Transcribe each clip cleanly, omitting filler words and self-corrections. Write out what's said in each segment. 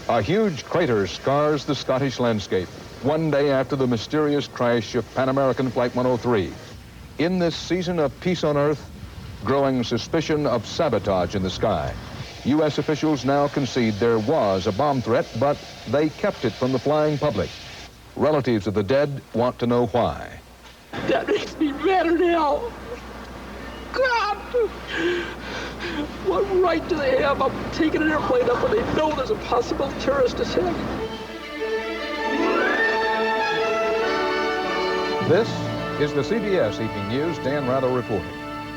A huge crater scars the Scottish landscape, one day after the mysterious crash of Pan American Flight 103. In this season of peace on Earth, growing suspicion of sabotage in the sky. U.S. officials now concede there was a bomb threat, but they kept it from the flying public. Relatives of the dead want to know why. That makes me better now. God! What right do they have of taking an airplane up when they know there's a possible terrorist attack? This is the CBS Evening News. Dan Rather reporting.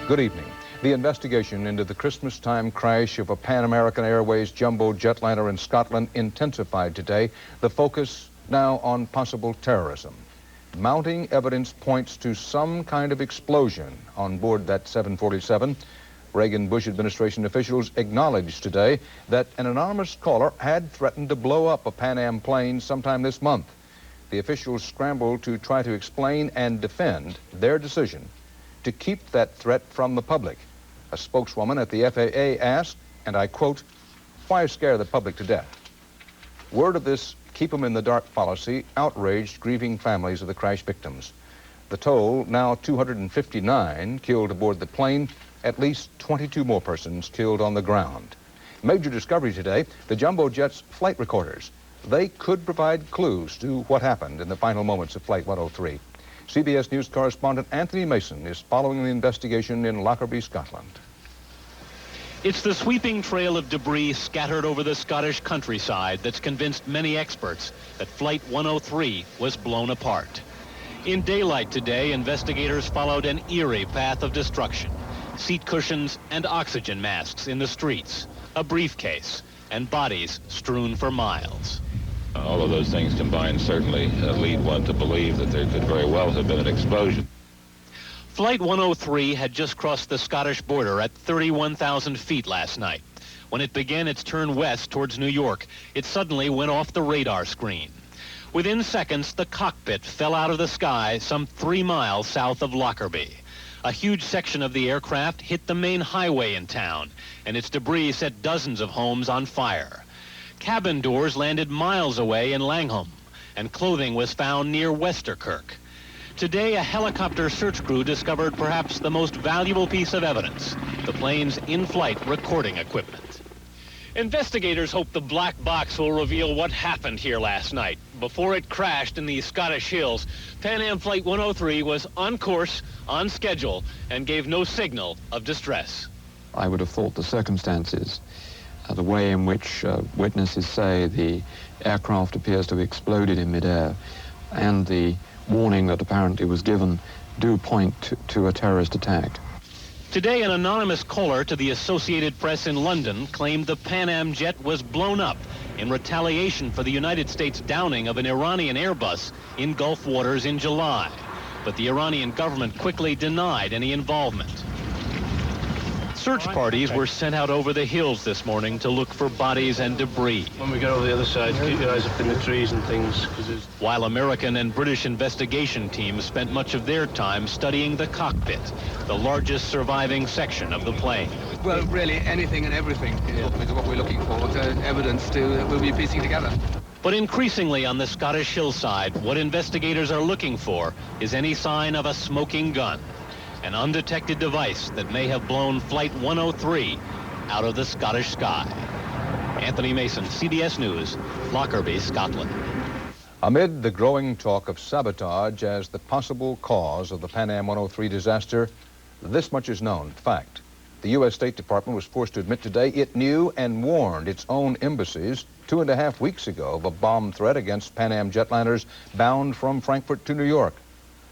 Good evening. The investigation into the Christmas-time crash of a Pan American Airways jumbo jetliner in Scotland intensified today. The focus now on possible terrorism. Mounting evidence points to some kind of explosion on board that 747. Reagan-Bush administration officials acknowledged today that an anonymous caller had threatened to blow up a Pan Am plane sometime this month. The officials scrambled to try to explain and defend their decision to keep that threat from the public. A spokeswoman at the FAA asked, and I quote, "Why scare the public to death?" Word of this keep them in the dark policy outraged grieving families of the crash victims. The toll, now 259 killed aboard the plane, at least 22 more persons killed on the ground. Major discovery today, the jumbo jet's flight recorders. They could provide clues to what happened in the final moments of Flight 103. CBS News correspondent Anthony Mason is following the investigation in Lockerbie, Scotland. It's the sweeping trail of debris scattered over the Scottish countryside that's convinced many experts that Flight 103 was blown apart. In daylight today, investigators followed an eerie path of destruction. Seat cushions and oxygen masks in the streets, a briefcase, and bodies strewn for miles. All of those things combined certainly lead one to believe that there could very well have been an explosion. Flight 103 had just crossed the Scottish border at 31,000 feet last night. When it began its turn west towards New York, it suddenly went off the radar screen. Within seconds, the cockpit fell out of the sky some 3 miles south of Lockerbie. A huge section of the aircraft hit the main highway in town, and its debris set dozens of homes on fire. Cabin doors landed miles away in Langham, and clothing was found near Westerkirk. Today, a helicopter search crew discovered perhaps the most valuable piece of evidence, the plane's in-flight recording equipment. Investigators hope the black box will reveal what happened here last night. Before it crashed in the Scottish hills, Pan Am Flight 103 was on course, on schedule, and gave no signal of distress. I would have thought the circumstances, the way in which witnesses say the aircraft appears to have exploded in midair, and the warning that apparently was given do point to a terrorist attack. Today, an anonymous caller to the Associated Press in London claimed the Pan Am jet was blown up in retaliation for the United States downing of an Iranian Airbus in Gulf waters in July. But the Iranian government quickly denied any involvement. Search parties were sent out over the hills this morning to look for bodies and debris. When we get over the other side, keep your eyes up in the trees and things. While American and British investigation teams spent much of their time studying the cockpit, the largest surviving section of the plane. Well, really anything and everything is what we're looking for, evidence that we'll be piecing together. But increasingly on the Scottish hillside, what investigators are looking for is any sign of a smoking gun. An undetected device that may have blown Flight 103 out of the Scottish sky. Anthony Mason, CBS News, Lockerbie, Scotland. Amid the growing talk of sabotage as the possible cause of the Pan Am 103 disaster, this much is known. Fact. The U.S. State Department was forced to admit today it knew and warned its own embassies 2.5 weeks ago of a bomb threat against Pan Am jetliners bound from Frankfurt to New York.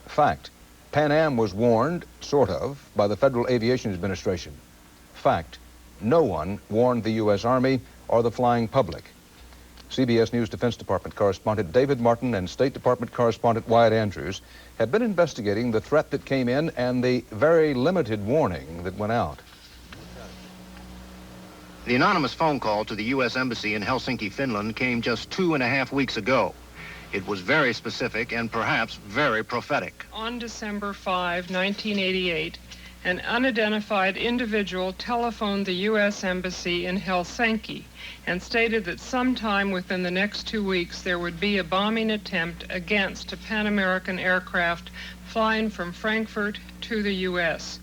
Fact. Pan Am was warned, sort of, by the Federal Aviation Administration. Fact, no one warned the U.S. Army or the flying public. CBS News Defense Department correspondent David Martin and State Department correspondent Wyatt Andrews have been investigating the threat that came in and the very limited warning that went out. The anonymous phone call to the U.S. Embassy in Helsinki, Finland came just 2.5 weeks ago. It was very specific and perhaps very prophetic. On December 5, 1988, an unidentified individual telephoned the U.S. Embassy in Helsinki and stated that sometime within the next 2 weeks there would be a bombing attempt against a Pan American aircraft flying from Frankfurt to the U.S.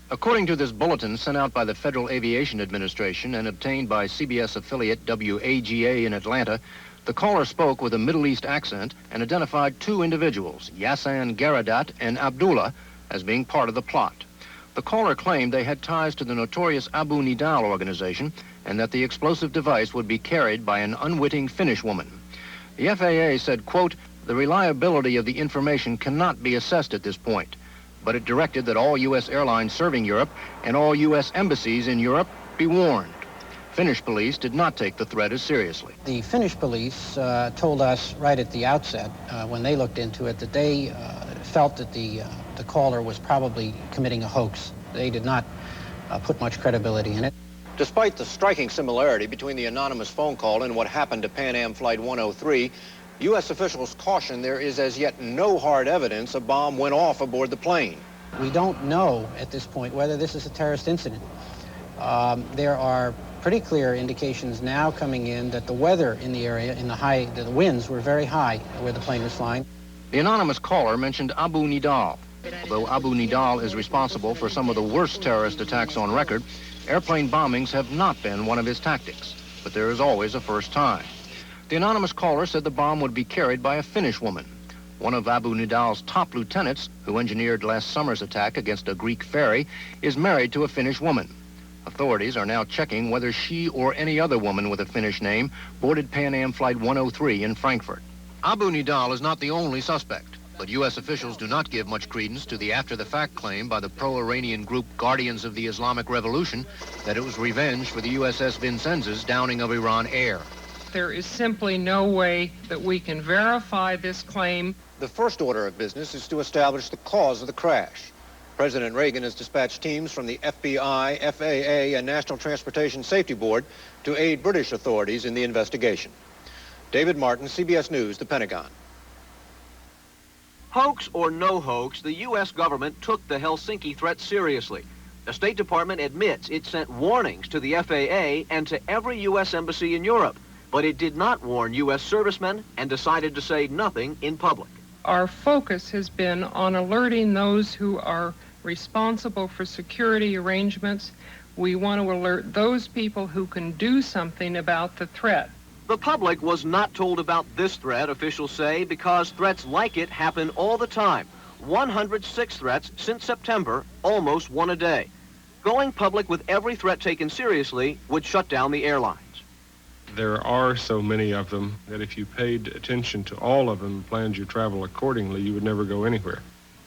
According to this bulletin sent out by the Federal Aviation Administration and obtained by CBS affiliate WAGA in Atlanta, the caller spoke with a Middle East accent and identified two individuals, Yassan Garadat and Abdullah, as being part of the plot. The caller claimed they had ties to the notorious Abu Nidal organization and that the explosive device would be carried by an unwitting Finnish woman. The FAA said, quote, "The reliability of the information cannot be assessed at this point," but it directed that all U.S. airlines serving Europe and all U.S. embassies in Europe be warned. Finnish police did not take the threat as seriously. The Finnish police told us right at the outset, when they looked into it, that they felt that the caller was probably committing a hoax. They did not put much credibility in it. Despite the striking similarity between the anonymous phone call and what happened to PanAm Flight 103, U.S. officials caution there is as yet no hard evidence a bomb went off aboard the plane. We don't know at this point whether this is a terrorist incident. There are pretty clear indications now coming in that the weather in the area, the winds were very high where the plane was flying. The anonymous caller mentioned Abu Nidal. Although Abu Nidal is responsible for some of the worst terrorist attacks on record, airplane bombings have not been one of his tactics. But there is always a first time. The anonymous caller said the bomb would be carried by a Finnish woman. One of Abu Nidal's top lieutenants, who engineered last summer's attack against a Greek ferry, is married to a Finnish woman. Authorities are now checking whether she or any other woman with a Finnish name boarded PanAm Flight 103 in Frankfurt. Abu Nidal is not the only suspect, but U.S. officials do not give much credence to the after-the-fact claim by the pro-Iranian group Guardians of the Islamic Revolution that it was revenge for the USS Vincennes' downing of Iran Air. There is simply no way that we can verify this claim. The first order of business is to establish the cause of the crash. President Reagan has dispatched teams from the FBI, FAA, and National Transportation Safety Board to aid British authorities in the investigation. David Martin, CBS News, the Pentagon. Hoax or no hoax, the U.S. government took the Helsinki threat seriously. The State Department admits it sent warnings to the FAA and to every U.S. embassy in Europe, but it did not warn U.S. servicemen and decided to say nothing in public. Our focus has been on alerting those who are responsible for security arrangements. We want to alert those people who can do something about the threat. The public was not told about this threat, officials say, because threats like it happen all the time. 106 threats since September, almost one a day. Going public with every threat taken seriously would shut down the airlines. There are so many of them that if you paid attention to all of them and planned your travel accordingly, you would never go anywhere.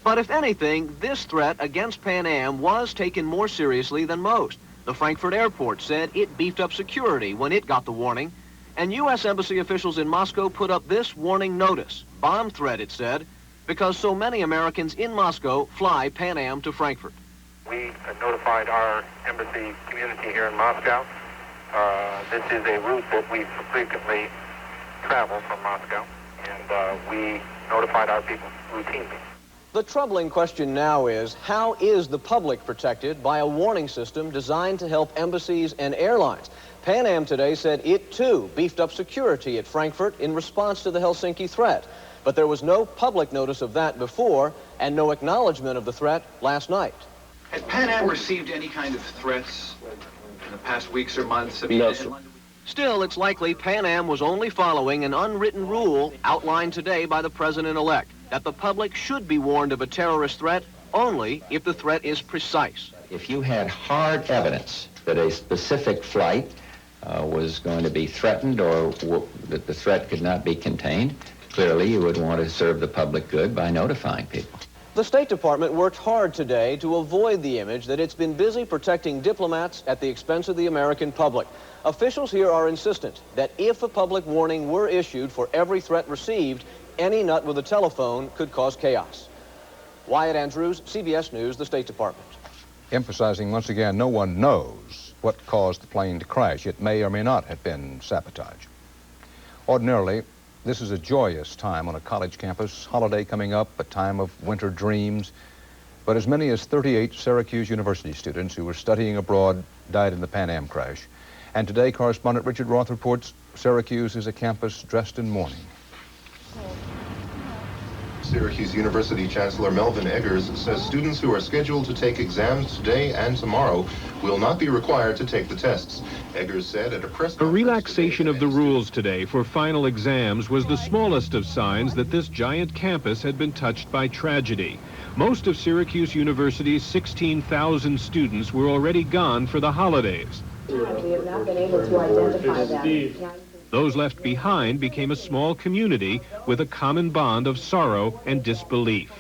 But if anything, this threat against Pan Am was taken more seriously than most. The Frankfurt airport said it beefed up security when it got the warning. And U.S. embassy officials in Moscow put up this warning notice, bomb threat, it said, because so many Americans in Moscow fly Pan Am to Frankfurt. We notified our embassy community here in Moscow. This is a route that we frequently travel from Moscow, and we notified our people routinely. The troubling question now is, how is the public protected by a warning system designed to help embassies and airlines? Pan Am today said it, too, beefed up security at Frankfurt in response to the Helsinki threat. But there was no public notice of that before and no acknowledgement of the threat last night. Has Pan Am received any kind of threats in the past weeks or months? No, sir. Still, it's likely Pan Am was only following an unwritten rule outlined today by the president-elect, that the public should be warned of a terrorist threat only if the threat is precise. If you had hard evidence that a specific flight was going to be threatened or that the threat could not be contained, clearly you would want to serve the public good by notifying people. The State Department worked hard today to avoid the image that it's been busy protecting diplomats at the expense of the American public. Officials here are insistent that if a public warning were issued for every threat received, any nut with a telephone could cause chaos. Wyatt Andrews, CBS News, the State Department. Emphasizing once again, no one knows what caused the plane to crash. It may or may not have been sabotage. Ordinarily, this is a joyous time on a college campus, holiday coming up, a time of winter dreams. but as many as 38 Syracuse University students who were studying abroad died in the Pan Am crash. And today, correspondent Richard Roth reports Syracuse is a campus dressed in mourning. Syracuse University Chancellor Melvin Eggers says students who are scheduled to take exams today and tomorrow will not be required to take the tests. Eggers said at a press conference... A relaxation of the rules today for final exams was the smallest of signs that this giant campus had been touched by tragedy. Most of Syracuse University's 16,000 students were already gone for the holidays. We have not been able to identify them. Those left behind became a small community with a common bond of sorrow and disbelief.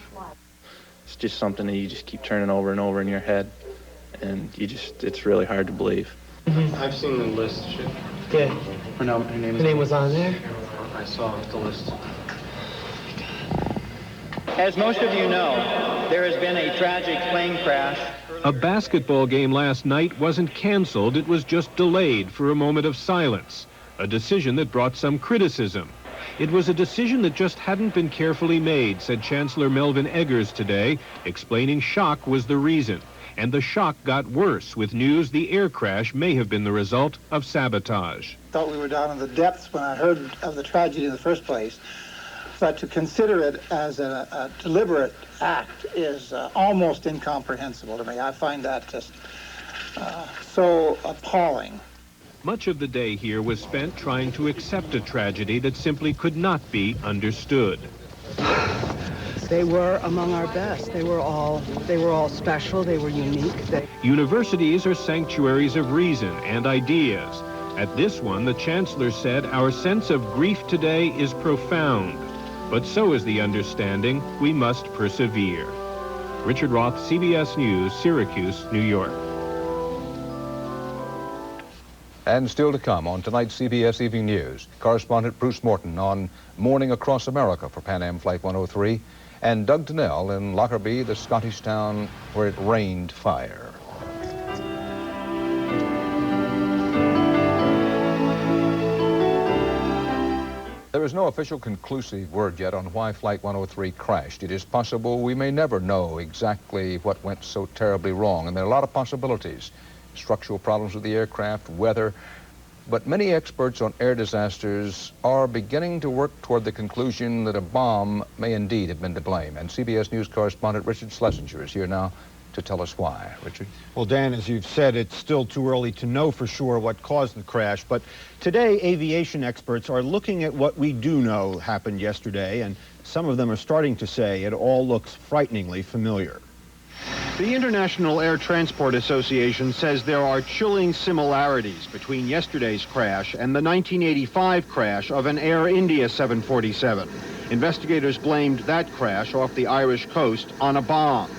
It's just something that you just keep turning over and over in your head, and it's really hard to believe. I've seen the list. Yeah. Her name was on there? I saw the list. As most of you know, there has been a tragic plane crash. A basketball game last night wasn't canceled, it was just delayed for a moment of silence. A decision that brought some criticism. It was a decision that just hadn't been carefully made, said Chancellor Melvin Eggers today, explaining shock was the reason. And the shock got worse with news the air crash may have been the result of sabotage. Thought we were down in the depths when I heard of the tragedy in the first place. But to consider it as a deliberate act is almost incomprehensible to me. I find that just so appalling. Much of the day here was spent trying to accept a tragedy that simply could not be understood. They were among our best. They were all special. They were unique. Universities are sanctuaries of reason and ideas. At this one, the chancellor said, "Our sense of grief today is profound, but so is the understanding we must persevere." Richard Roth, CBS News, Syracuse, New York. And still to come on tonight's CBS Evening News, correspondent Bruce Morton on mourning across America for PanAm Flight 103, and Doug Donnell in Lockerbie, the Scottish town where it rained fire. There is no official conclusive word yet on why Flight 103 crashed. It is possible we may never know exactly what went so terribly wrong, and there are a lot of possibilities. Structural problems with the aircraft, weather, but many experts on air disasters are beginning to work toward the conclusion that a bomb may indeed have been to blame. And CBS News correspondent Richard Schlesinger is here now to tell us why. Richard? Well, Dan, as you've said, it's still too early to know for sure what caused the crash, but today aviation experts are looking at what we do know happened yesterday, and some of them are starting to say it all looks frighteningly familiar. The International Air Transport Association says there are chilling similarities between yesterday's crash and the 1985 crash of an Air India 747. Investigators blamed that crash off the Irish coast on a bomb.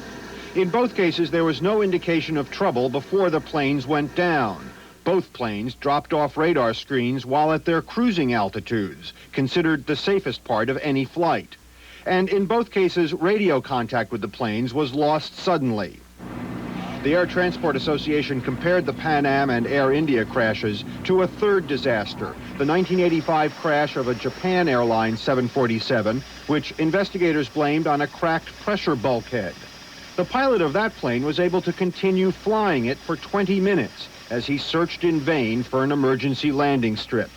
In both cases, there was no indication of trouble before the planes went down. Both planes dropped off radar screens while at their cruising altitudes, considered the safest part of any flight. And in both cases, radio contact with the planes was lost suddenly. The Air Transport Association compared the Pan Am and Air India crashes to a third disaster, the 1985 crash of a Japan Airlines 747, which investigators blamed on a cracked pressure bulkhead. The pilot of that plane was able to continue flying it for 20 minutes as he searched in vain for an emergency landing strip.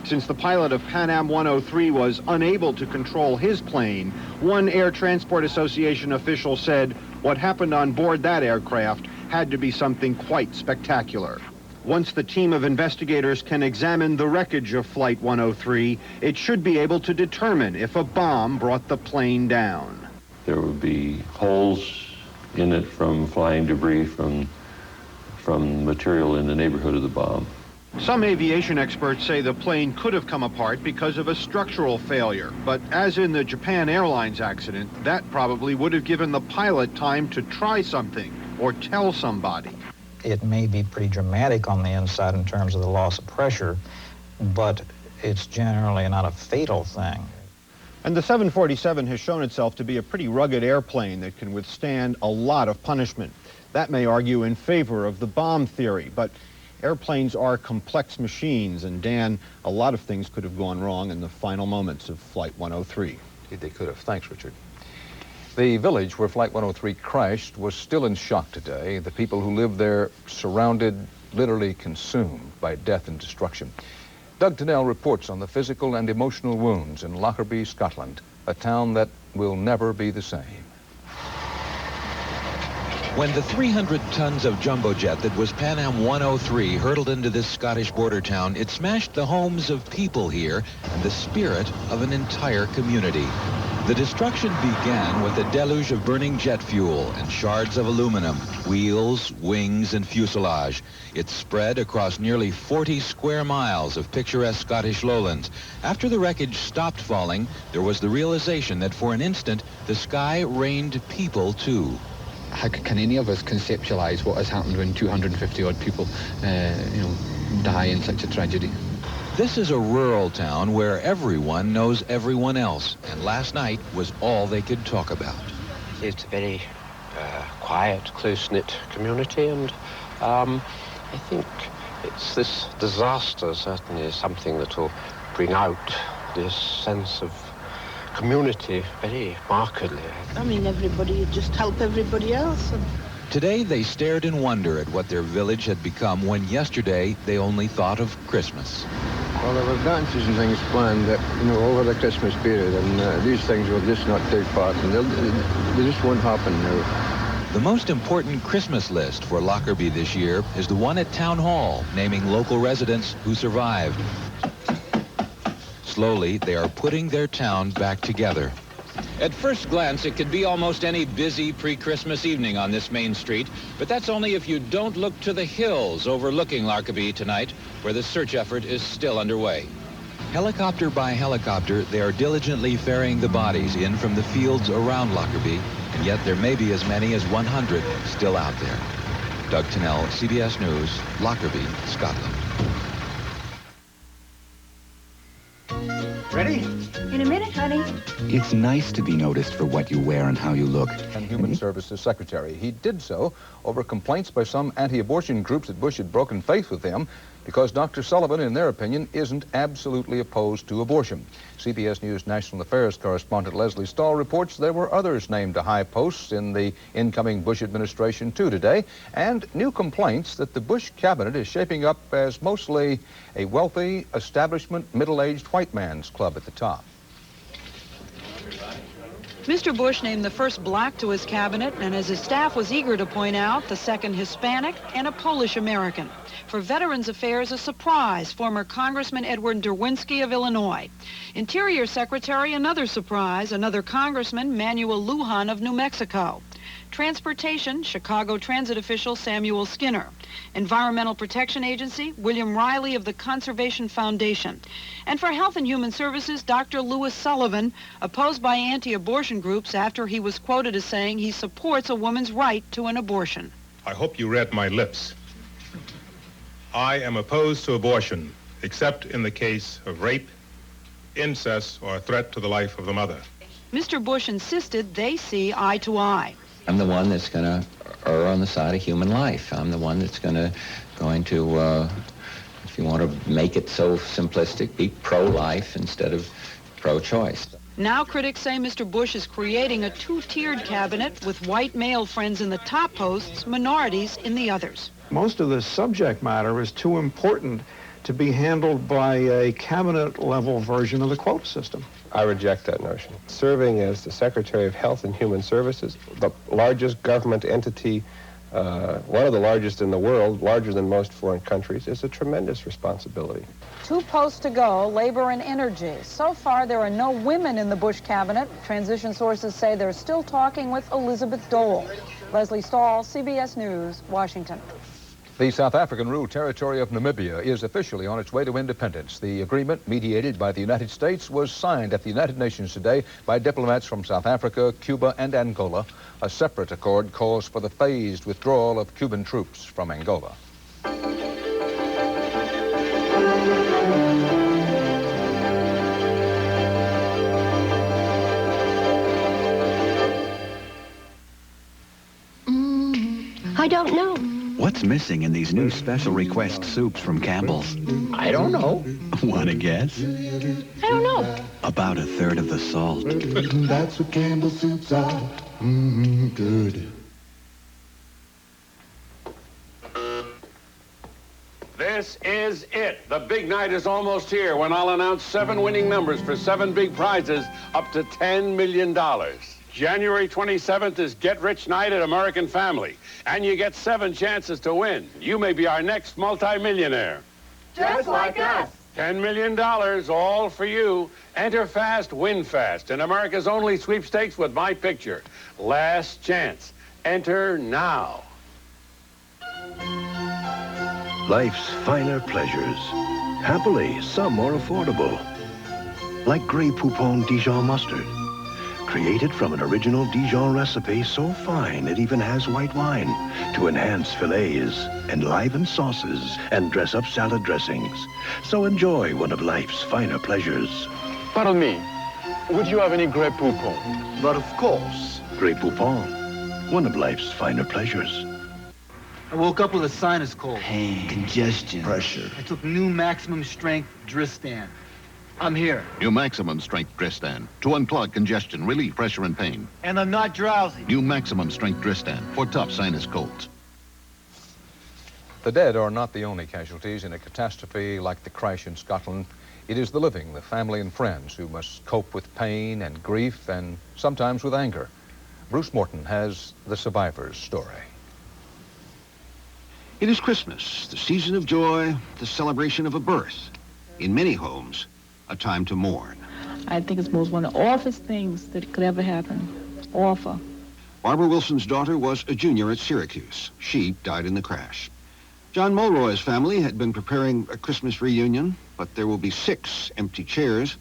Since the pilot of PanAm 103 was unable to control his plane, one Air Transport Association official said what happened on board that aircraft had to be something quite spectacular. Once the team of investigators can examine the wreckage of Flight 103, it should be able to determine if a bomb brought the plane down. There would be holes in it from flying debris from material in the neighborhood of the bomb. Some aviation experts say the plane could have come apart because of a structural failure, but as in the Japan Airlines accident, that probably would have given the pilot time to try something or tell somebody. It may be pretty dramatic on the inside in terms of the loss of pressure, but it's generally not a fatal thing. And the 747 has shown itself to be a pretty rugged airplane that can withstand a lot of punishment. That may argue in favor of the bomb theory, but airplanes are complex machines, and Dan, a lot of things could have gone wrong in the final moments of Flight 103. Indeed, they could have. Thanks, Richard. The village where Flight 103 crashed was still in shock today. The people who live there surrounded, literally consumed by death and destruction. Doug Tennell reports on the physical and emotional wounds in Lockerbie, Scotland, a town that will never be the same. When the 300 tons of jumbo jet that was PanAm 103 hurtled into this Scottish border town, it smashed the homes of people here and the spirit of an entire community. The destruction began with a deluge of burning jet fuel and shards of aluminum, wheels, wings, and fuselage. It spread across nearly 40 square miles of picturesque Scottish lowlands. After the wreckage stopped falling, there was the realization that for an instant, the sky rained people too. How can any of us conceptualize what has happened when 250-odd people, die in such a tragedy? This is a rural town where everyone knows everyone else, and last night was all they could talk about. It's a very quiet, close-knit community, and I think it's this disaster certainly is something that will bring out this sense of community very markedly. I mean, everybody just help everybody else. Today, they stared in wonder at what their village had become when yesterday they only thought of Christmas. Well, there were dances and things planned, over the Christmas period, and these things will just not take part, and they just won't happen now. The most important Christmas list for Lockerbie this year is the one at Town Hall, naming local residents who survived. Slowly, they are putting their town back together. At first glance, it could be almost any busy pre-Christmas evening on this main street, but that's only if you don't look to the hills overlooking Lockerbie tonight, where the search effort is still underway. Helicopter by helicopter, they are diligently ferrying the bodies in from the fields around Lockerbie, and yet there may be as many as 100 still out there. Doug Tennell, CBS News, Lockerbie, Scotland. Ready? In a minute, honey. It's nice to be noticed for what you wear and how you look. And Human Services Secretary. He did so over complaints by some anti-abortion groups that Bush had broken faith with him because Dr. Sullivan, in their opinion, isn't absolutely opposed to abortion. CBS News National Affairs correspondent Leslie Stahl reports there were others named to high posts in the incoming Bush administration too today, and new complaints that the Bush cabinet is shaping up as mostly a wealthy, establishment, middle-aged white man's club at the top. Mr. Bush named the first black to his cabinet, and as his staff was eager to point out, the second Hispanic and a Polish American. For Veterans Affairs, a surprise, former Congressman Edward Derwinski of Illinois. Interior Secretary, another surprise, another Congressman, Manuel Lujan of New Mexico. Transportation, Chicago transit official Samuel Skinner. Environmental Protection Agency, William Riley of the Conservation Foundation. And for Health and Human Services, Dr. Louis Sullivan, opposed by anti-abortion groups after he was quoted as saying he supports a woman's right to an abortion. I hope you read my lips. I am opposed to abortion, except in the case of rape, incest, or a threat to the life of the mother. Mr. Bush insisted they see eye to eye. I'm the one that's going to err on the side of human life. I'm the one that's going to, if you want to make it so simplistic, be pro-life instead of pro-choice. Now critics say Mr. Bush is creating a two-tiered cabinet with white male friends in the top posts, minorities in the others. Most of the subject matter is too important to be handled by a cabinet-level version of the quota system. I reject that notion. Serving as the Secretary of Health and Human Services, the largest government entity, one of the largest in the world, larger than most foreign countries, is a tremendous responsibility. 2 posts to go, labor and energy. So far, there are no women in the Bush cabinet. Transition sources say they're still talking with Elizabeth Dole. Leslie Stahl, CBS News, Washington. The South African-ruled territory of Namibia is officially on its way to independence. The agreement, mediated by the United States, was signed at the United Nations today by diplomats from South Africa, Cuba, and Angola. A separate accord calls for the phased withdrawal of Cuban troops from Angola. I don't know. What's missing in these new special request soups from Campbell's? I don't know. Want to guess? I don't know. About a third of the salt. That's what Campbell's soups are. Good. This is it. The big night is almost here when I'll announce 7 winning numbers for 7 big prizes up to $10 million. January 27th is Get Rich Night at American Family, and you get 7 chances to win. You may be our next multimillionaire. Just like us. $10 million, all for you. Enter fast, win fast in America's only sweepstakes with my picture. Last chance. Enter now. Life's finer pleasures. Happily, some more affordable. Like Grey Poupon Dijon mustard. Created from an original Dijon recipe so fine it even has white wine to enhance fillets, enliven sauces, and dress up salad dressings. So enjoy one of life's finer pleasures. Pardon me, would you have any Grey Poupon? But of course, Grey Poupon, one of life's finer pleasures. I woke up with a sinus cold. Pain, congestion, pressure. I took new maximum strength Dristan. I'm here. New maximum strength Dristan to unclog congestion, relieve pressure and pain. And I'm not drowsy. New maximum strength Dristan for tough sinus colds. The dead are not the only casualties in a catastrophe like the crash in Scotland. It is the living, the family and friends who must cope with pain and grief and sometimes with anger. Bruce Morton has the survivor's story. It is Christmas, the season of joy, the celebration of a birth. In many homes, a time to mourn. I think it's most one of the awfulest things that could ever happen. Awful. Barbara Wilson's daughter was a junior at Syracuse. She died in the crash. John Mulroy's family had been preparing a Christmas reunion, but there will be 6 empty chairs.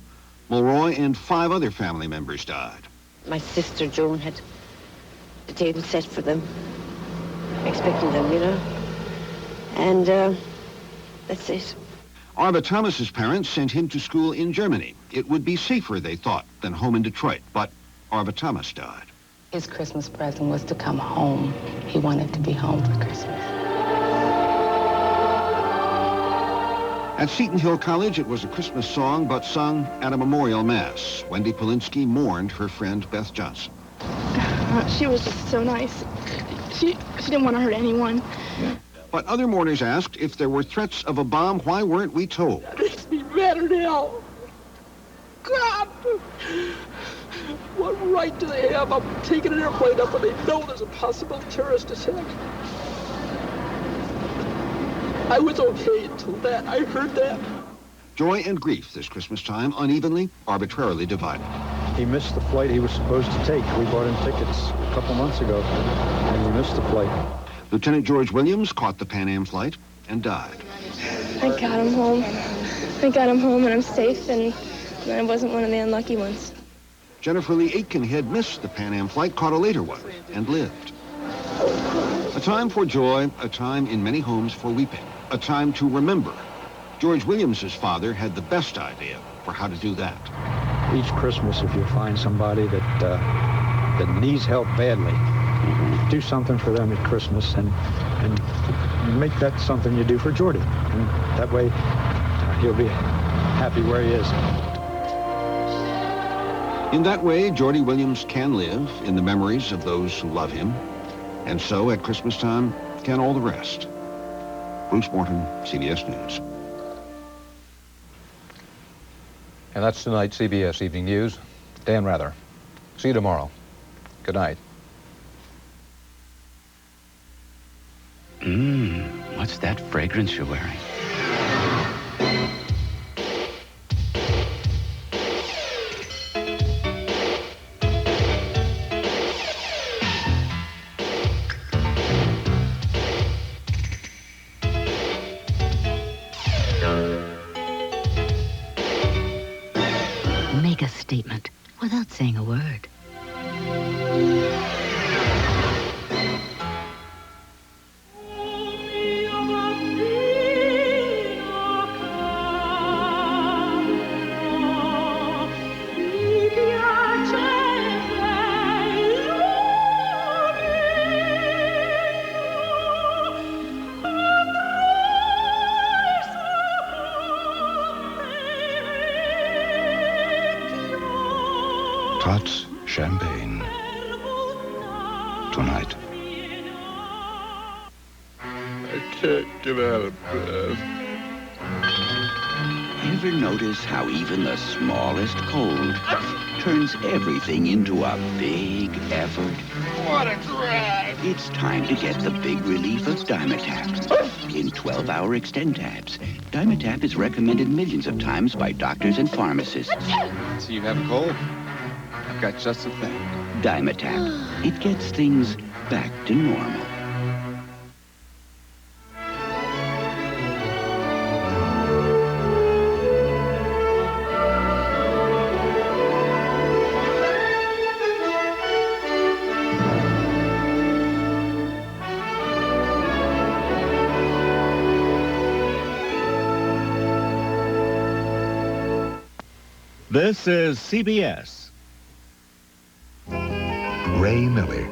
Mulroy and 5 other family members died. My sister Joan had the table set for them, expecting them, you know. And that's it. Arva Thomas's parents sent him to school in Germany. It would be safer, they thought, than home in Detroit, but Arva Thomas died. His Christmas present was to come home. He wanted to be home for Christmas. At Seton Hill College, it was a Christmas song, but sung at a memorial mass. Wendy Polinsky mourned her friend Beth Johnson. She was just so nice. She didn't want to hurt anyone. But other mourners asked if there were threats of a bomb, why weren't we told? That makes me better now. God! What right do they have? I'm taking an airplane up and they know there's a possible terrorist attack. I was okay until that. I heard that. Joy and grief this Christmas time, unevenly, arbitrarily divided. He missed the flight he was supposed to take. We bought him tickets a couple months ago, and he missed the flight. Lieutenant George Williams caught the PanAm flight and died. Thank God I'm home. Thank God I'm home and I'm safe, and I wasn't one of the unlucky ones. Jennifer Lee Aitken had missed the PanAm flight, caught a later one, and lived. A time for joy, a time in many homes for weeping, a time to remember. George Williams's father had the best idea for how to do that. Each Christmas, if you find somebody that needs help badly, do something for them at Christmas and make that something you do for Jordy. And that way, he'll be happy where he is. In that way, Jordy Williams can live in the memories of those who love him. And so, at Christmas time, can all the rest. Bruce Morton, CBS News. And that's tonight's CBS Evening News. Dan Rather. See you tomorrow. Good night. What's that fragrance you're wearing? Make a statement without saying a word. Tots champagne. Tonight. I can't get out of bed. Ever notice how even the smallest cold turns everything into a big effort? What a drag! It's time to get the big relief of Dimetap in 12-hour extend tabs. Dimetap is recommended millions of times by doctors and pharmacists. So you have a cold? I've got just the thing. Dimetap. It gets things back to normal. This is CBS. Ray Miller